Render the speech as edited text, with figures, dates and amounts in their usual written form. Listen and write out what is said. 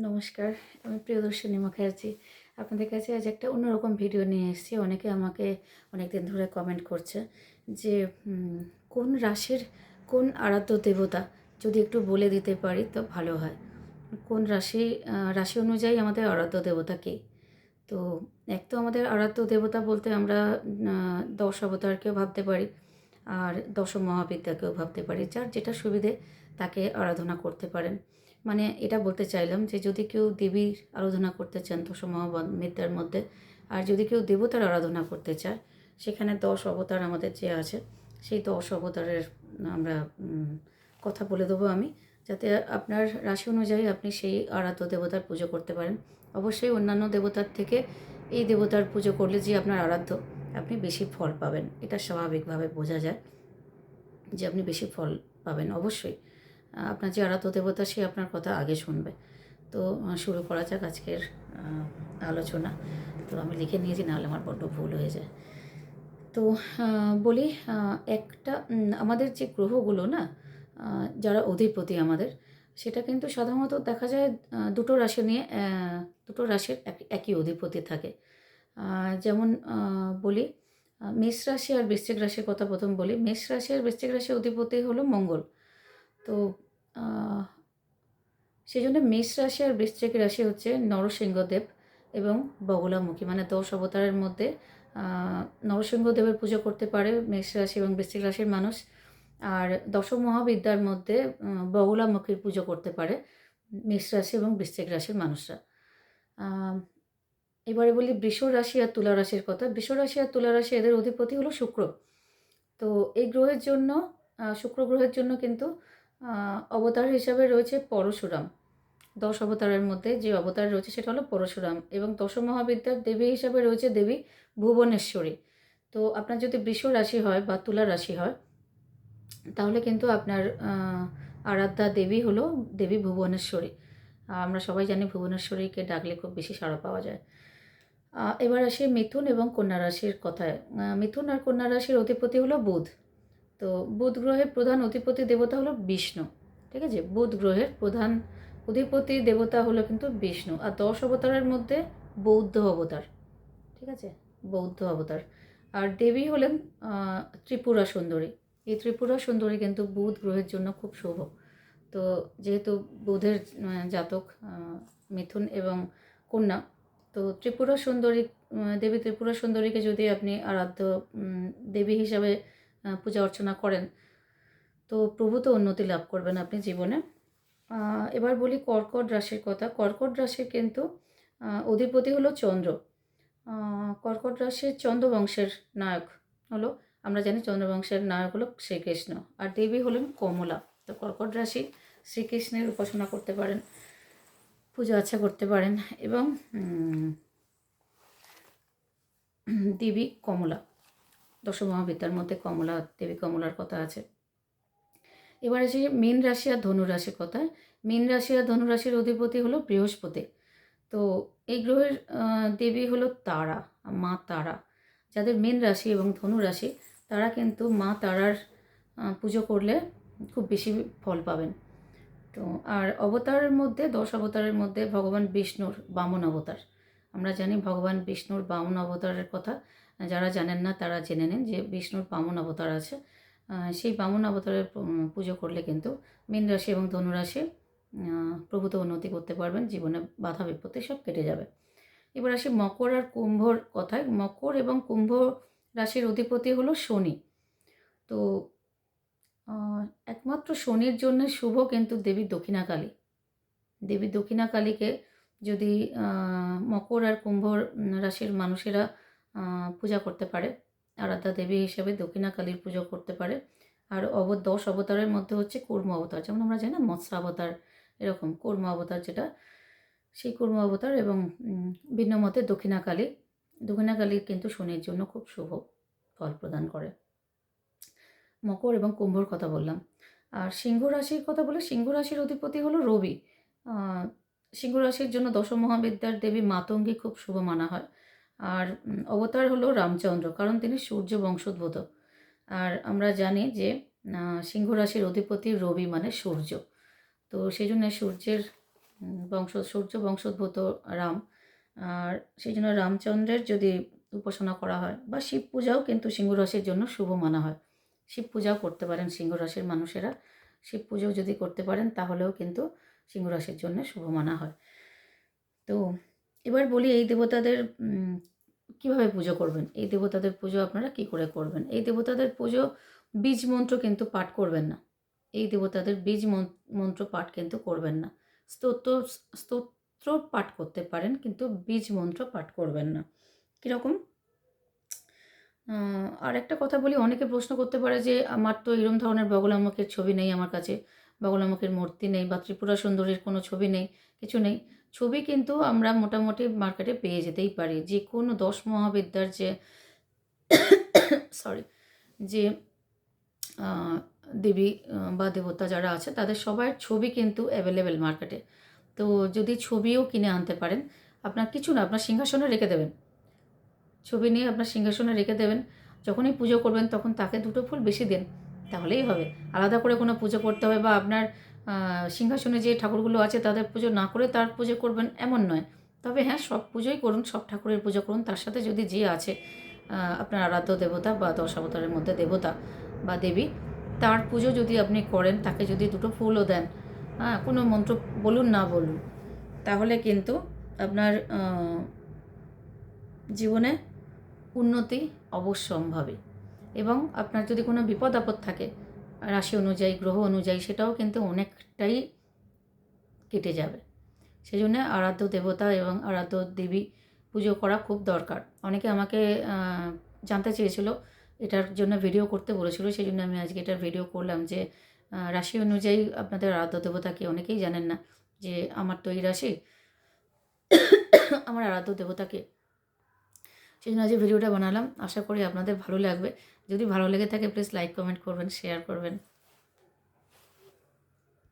নমস্কার, আমি প্রিয়দর্শিনী মুখার্জি। আপনাদের কাছে আজ একটা অন্যরকম ভিডিও নিয়ে এসেছি। অনেকে আমাকে অনেকদিন ধরে কমেন্ট করছে যে কোন রাশির কোন আরাধ্য দেবতা যদি একটু বলে দিতে পারি তো ভালো হয়। কোন রাশি অনুযায়ী আমাদের আরাধ্য দেবতা কে? তো এক তো আমাদের আরাধ্য দেবতা বলতে আমরা ১০ অবতারকেও ভাবতে পারি, আর দশ মহাবিদ্যাকেও ভাবতে পারি। যার যেটা সুবিধে তাকে আরাধনা করতে পারেন। মানে এটা বলতে চাইলাম যে যদি কেউ দেবীর আরাধনা করতে চান দশ মহাবিদ্যার মধ্যে, আর যদি কেউ দেবতার আরাধনা করতে চায় সেখানে ১০ অবতার আমাদের যে আছে সেই ১০ অবতারের আমরা কথা বলে দেবো আমি, যাতে আপনার রাশি অনুযায়ী আপনি সেই আরাধ্য দেবতার পুজো করতে পারেন। অবশ্যই অন্যান্য দেবতার থেকে এই দেবতার পুজো করলে যে আপনার আরাধ্য, আপনি বেশি ফল পাবেন। এটা স্বাভাবিকভাবে বোঝা যায় যে আপনি বেশি ফল পাবেন অবশ্যই। আপনার যে আরাধ্য দেবতা সে আপনার কথা আগে শুনবে। তো শুরু করা যাক আজকের আলোচনা। তো আমি লিখে নিয়েছি, নাহলে আমার বড্ড ভুল হয়ে যায়। তো বলি, একটা আমাদের যে গ্রহগুলো না, যারা অধিপতি আমাদের, সেটা কিন্তু সাধারণত দেখা যায় দুটো রাশি নিয়ে দুটো রাশির একই অধিপতি থাকে। যেমন বলি, মেষ রাশি আর বৃশ্চিক রাশির কথা প্রথম বলি। মেষ রাশি আর বৃশ্চিক রাশির অধিপতি হলো মঙ্গল। তো সেই জন্য মেষ রাশি আর বৃশ্চিক রাশি হচ্ছে নরসিংহদেব এবং বগলামুখী, মানে ১০ অবতারের মধ্যে নরসিংহদেবের পুজো করতে পারে মেষ রাশি এবং বৃশ্চিক রাশির মানুষ। আর দশ মহাবিদ্যার মধ্যে বগলামুখীর পুজো করতে পারে মেষ রাশি এবং বৃশ্চিক রাশির মানুষরা। এবারে বলি বৃষ রাশি আর তুলা রাশির কথা। বৃষ রাশি আর তুলা রাশি এদের অধিপতি হলো শুক্র। তো এই গ্রহের জন্য, শুক্র গ্রহের জন্য কিন্তু অবতার হিসাবে রয়েছে পরশুরাম। ১০ অবতারের মধ্যে যে অবতার রয়েছে সেটা হলো পরশুরাম, এবং দশ মহাবিদ্যার দেবী হিসাবে রয়েছে দেবী ভুবনেশ্বরী। তো আপনার যদি বৃষ রাশি হয় বা তুলা রাশি হয়, তাহলে কিন্তু আপনার আরাধ্যা দেবী হলো দেবী ভুবনেশ্বরী। আমরা সবাই জানি ভুবনেশ্বরীকে ডাকলে খুব বেশি সাড়া পাওয়া যায়। এবার আসি মিথুন এবং কন্যা রাশির কথায়। মিথুন আর কন্যা রাশির অধিপতি হলো বুধ। তো বুধ গ্রহের প্রধান অধিপতি দেবতা হলো বিষ্ণু। ঠিক আছে, বুধ গ্রহের প্রধান অধিপতি দেবতা হলো কিন্তু বিষ্ণু। আর ১০ অবতারের মধ্যে বৌদ্ধ অবতার। ঠিক আছে, বৌদ্ধ অবতার। আর দেবী হলেন ত্রিপুরা সুন্দরী। এই ত্রিপুরা সুন্দরী কিন্তু বুধ গ্রহের জন্য খুব শুভ। তো যেহেতু বুধের জাতক মিথুন এবং কন্যা, তো ত্রিপুরা সুন্দরী, দেবী ত্রিপুরা সুন্দরীকে যদি আপনি আরাধ্য দেবী হিসাবে পূজা অর্চনা করেন, তো প্রভূত উন্নতি লাভ করবেন আপনি জীবনে। এবার বলি কর্কট রাশির কথা। কর্কট রাশির কিন্তু অধিপতি হলো চন্দ্র। কর্কট রাশির চন্দ্রবংশের নায়ক হলো, আমরা জানি চন্দ্রবংশের নায়ক হলো শ্রীকৃষ্ণ, আর দেবী হলেন কমলা। তো কর্কট রাশি শ্রীকৃষ্ণের উপাসনা করতে পারেন, পূজা আচ্ছা করতে পারেন। এবং দেবী কমলা, দশ মহাবিদ্যার মধ্যে কমলা, দেবী কমলার কথা আছে। এবার আসি মীন রাশি আর ধনু রাশির কথায়। মীন রাশি আর ধনু রাশির অধিপতি হলো বৃহস্পতি। তো এই গ্রহের দেবী হলো তারা, মা তারা। যাদের মীন রাশি এবং ধনু রাশি, তারা কিন্তু মা তারার পুজো করলে খুব বেশি ফল পাবেন। তো আর অবতারের মধ্যে ১০ অবতারের মধ্যে ভগবান বিষ্ণুর বামন অবতার। আমরা জানি ভগবান বিষ্ণুর বামন অবতারের কথা। যারা জানেন না তারা জেনে নিন যে বিষ্ণুর বামন অবতার আছে। সেই বামন অবতারের পুজো করলে কিন্তু মীন রাশি এবং ধনু রাশি প্রভূত উন্নতি করতে পারবেন, জীবনে বাধা বিপত্তি সব কেটে যাবে। এবার আসি মকর আর কুম্ভর কথায়। মকর এবং কুম্ভ রাশির অধিপতি হলো শনি। তো একমাত্র শনির জন্য শুভ কিন্তু দেবী দক্ষিণাকালী। দেবী দক্ষিণাকালীকে যদি মকর আর কুম্ভ রাশির মানুষেরা পূজা করতে পারে, আরাধ্যা দেবী হিসেবে দক্ষিণাকালীর পুজো করতে পারে। আর ১০ অবতারের মধ্যে হচ্ছে কুর্ম অবতার, যেমন আমরা জানি না মৎস্য অবতার, এরকম কুর্ম অবতার যেটা, সেই কুর্ম অবতার। এবং ভিন্ন মতে দক্ষিণাকালী কিন্তু শনির জন্য খুব শুভ ফল প্রদান করে। মকর এবং কুম্ভর কথা বললাম। আর সিংহ রাশির কথা বলে, সিংহ রাশির অধিপতি হলো রবি। সিংহ রাশির জন্য দশ মহাবিদ্যার দেবী মাতঙ্গী খুব শুভ মানা হয়। আর অবতার হলো রামচন্দ্র, কারণ তিনি সূর্য বংশোদ্ভূত। আর আমরা জানি যে সিংহ রাশির অধিপতি রবি মানে সূর্য। তো সেই জন্য সূর্যের সূর্য বংশোদ্ভূত রাম। আর সেই জন্য রামচন্দ্রের যদি উপাসনা করা হয় বা শিব পূজাও কিন্তু সিংহ রাশির জন্য শুভ মানা হয়। শিব পূজাও করতে পারেন সিংহ রাশির মানুষেরা। শিব পুজো যদি করতে পারেন তাহলেও কিন্তু সিংহ রাশির জন্য শুভ মানা হয়। তো এবার বলি এই দেবতাদের কীভাবে পুজো করবেন, এই দেবতাদের পুজো আপনারা কি করে করবেন। এই দেবতাদের পুজো বীজ মন্ত্র কিন্তু পাঠ করবেন না। এই দেবতাদের বীজ মন্ত্র পাঠ কিন্তু করবেন না। স্তোত্র পাঠ করতে পারেন কিন্তু বীজ মন্ত্র পাঠ করবেন না। কীরকম? আর একটা কথা বলি, অনেকে প্রশ্ন করতে পারে যে আমার তো এরম ধরনের বগলামুখের ছবি নেই আমার কাছে, বগলামুখের মূর্তি নেই বা ত্রিপুরা সুন্দরীর কোনো ছবি নেই, কিছু নেই। ছবি কিন্তু আমরা মোটামুটি মার্কেটে পেয়ে যেতেই পারি। যে কোনো 10 মহাবিদ্যার যে সরি যে দেবী বা দেবতা যারা আছে তাদের সবার ছবি কিন্তু অ্যাভেলেবেল মার্কেটে। তো যদি ছবিও কিনে আনতে পারেন, আপনার কিছু না, আপনার সিংহাসনে রেখে দেবেন। ছবি নিয়ে আপনার সিংহাসনে রেখে দেবেন। যখনই পুজো করবেন তখন তাকে 2টো ফুল বেশি দিন, তাহলেই হবে। আলাদা করে কোনো পুজো করতে হবে বা আপনার সিংহাসনে যে ঠাকুরগুলো আছে তাদের পুজো না করে তার পুজো করবেন এমন নয়। তবে হ্যাঁ, সব পুজোই করুন, সব ঠাকুরের পুজো করুন। তার সাথে যদি যে আছে আপনার আরাধ্য দেবতা বা 10 অবতারের মধ্যে দেবতা বা দেবী, তার পুজো যদি আপনি করেন, তাকে যদি 2টো ফুলও দেন, কোনো মন্ত্র বলুন না বলুন, তাহলে কিন্তু আপনার জীবনে উন্নতি অবশ্যম্ভাবী। এবং আপনার যদি কোনো বিপদ আপদ থাকে রাশি অনুযায়ী, গ্রহ অনুযায়ী, সেটাও কিন্তু অনেকটাই কেটে যাবে। সেই জন্য আরাধ্য দেবতা এবং আরাধ্য দেবী পুজো করা খুব দরকার। অনেকে আমাকে জানতে চেয়েছিল, এটার জন্য ভিডিও করতে বলেছিল, সেই জন্য আমি আজকে এটার ভিডিও করলাম যে রাশি অনুযায়ী আপনাদের আরাধ্য দেবতাকে অনেকেই জানেন না, যে আমার তো এই রাশি, আমার আরাধ্য দেবতাকে। সেই জন্য আজকে ভিডিওটা বানালাম। আশা করি আপনাদের ভালো লাগবে। যদি ভালো লেগে থাকে প্লিজ লাইক, কমেন্ট করবেন, শেয়ার করবেন।